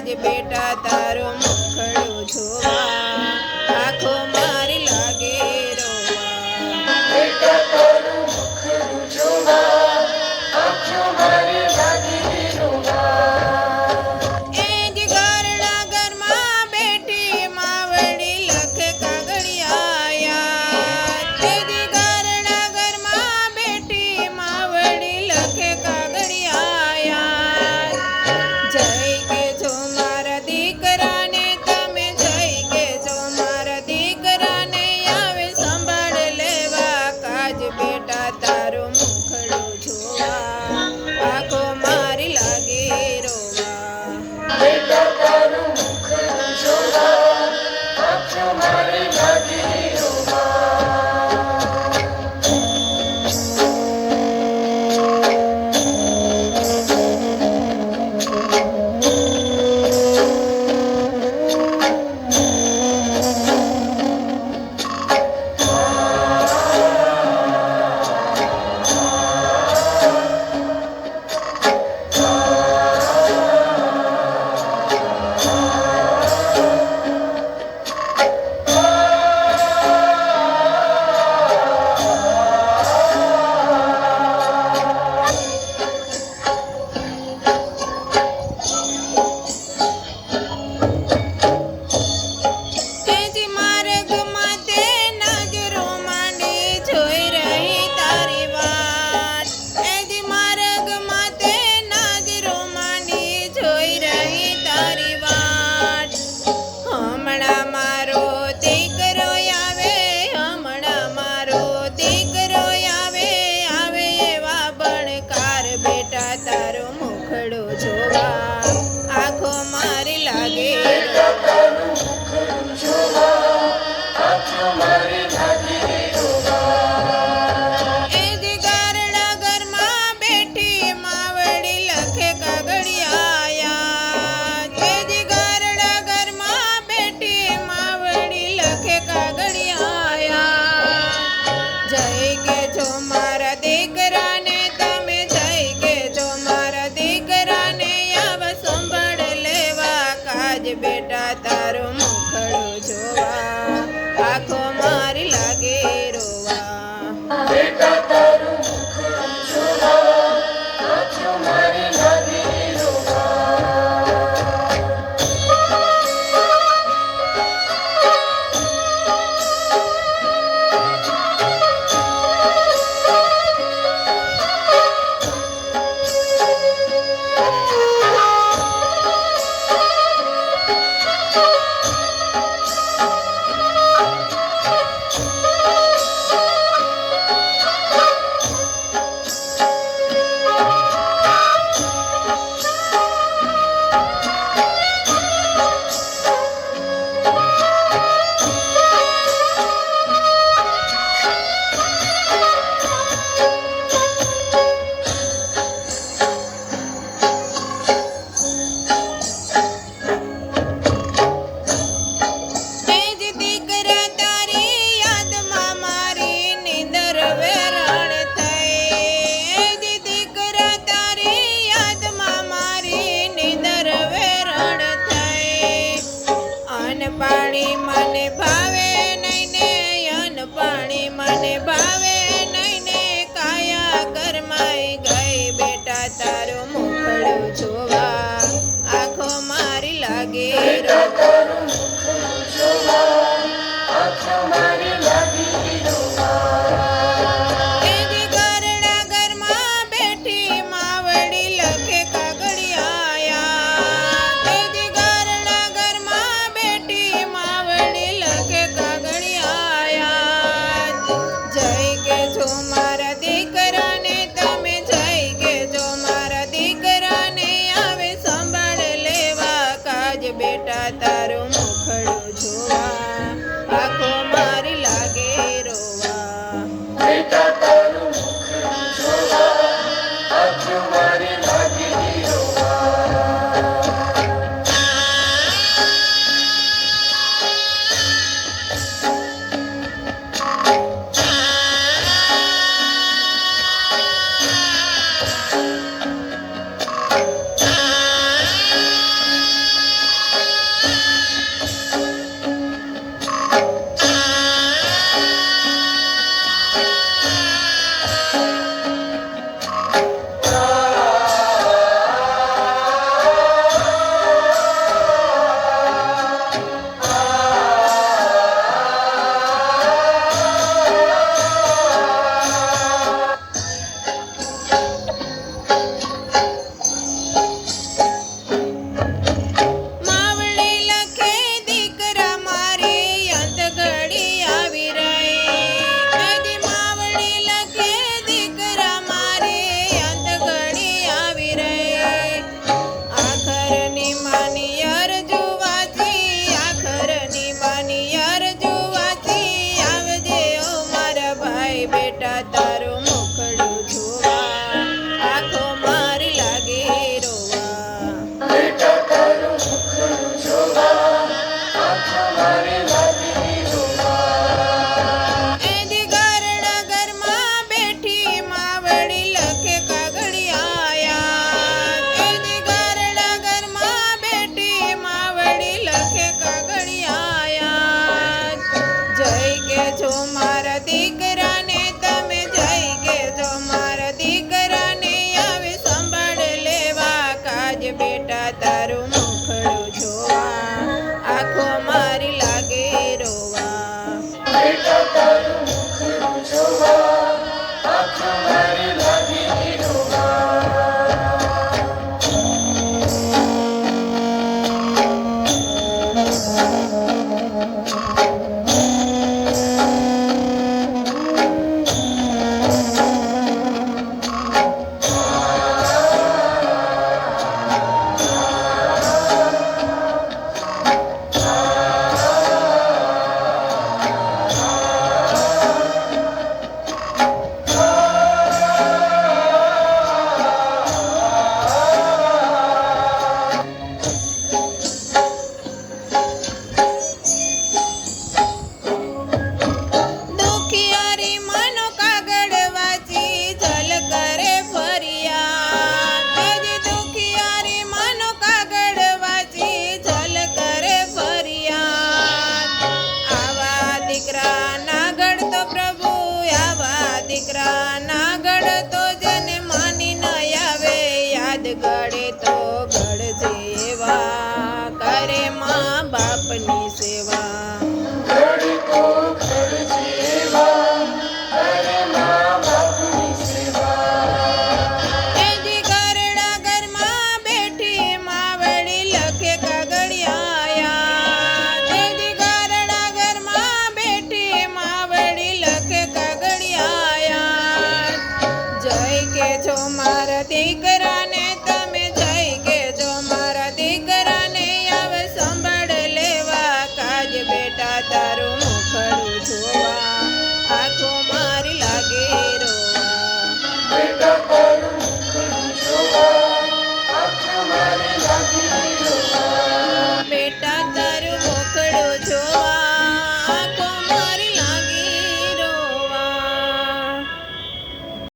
કાજ બેટા તારો મુખડો જોવા આંખો મારી લાગે રોવા બેટા તારું મુખડું જોવા આંખો મારી લાગે રોવા એ જ ઘરના ઘરમાં બેઠી માવડી લખે કાગળિયા તે જ ઘરના ઘરમાં બેઠી માવડી લખે કાગળિયા જય કે જો મારા દીકરાને તમે જય કે જો મારા દીકરાને આવે સંભાળ લેવા કાજ બેટા તારો મુખડો જોવા આંખો મારી લાગે રોવા બેટા તારું મુખડું જોવા આંખો મારી લાગે રોવા તેજી માર્ગમાં તે નજરો માંડી જોઈ રહી તારી વાટ તેજી માર્ગમાં તે નજરો માંડી જોઈ રહી તારી વાટ હમણાં મારો દીકરો આવે હમણાં મારો દીકરો આવે આવે એવા બણકાર બેટા તારો મુખડો જોવા આંખો મારી લાગે તારું મુખડું જોવા આંખો મારી લાગે રોવા એ જ ઘરના ઘરમાં બેઠી માવડી લખે કાગળિયા એ જ ઘરના ઘરમાં બેઠી માવડી લખે કાગળિયા જય કે જો મારા દીકરાને તમે જય કે જો મારા દીકરાને આવા સંભાળ લેવા કાજ બેટા તારો મુખડો જોવા આંખો મારી લાગે રોવા બેટા તારું મુખડું જોવા આંખો મારી લાગે રોવા એ જ દીકરા તારી યાદમાં મારી નિંદર વેરણ થઈ એ જ દીકરા તારી યાદમાં મારી નિંદર વેરણ થઈ અન પાણી મને ભાવે નહીં ને અન પાણી મને ભાવે નહીં ને કાયા કરમાઈ ગઈ બેટા તારો મુખડો જોવા આંખો મારી લાગે બેટા તારું મુખડું જોવા આંખો મારી લાગે રોવા એ જ ઘરના ઘરમાં બેઠી માવડી લખે કાગળિયા એ જ ઘરના ઘરમાં બેઠી માવડી લખે કાગળિયા જય કે જો મારા દીકરાને તમે જય કે જો મારા દીકરાને આવે સંભાળ લેવા કાજ બેટા તારો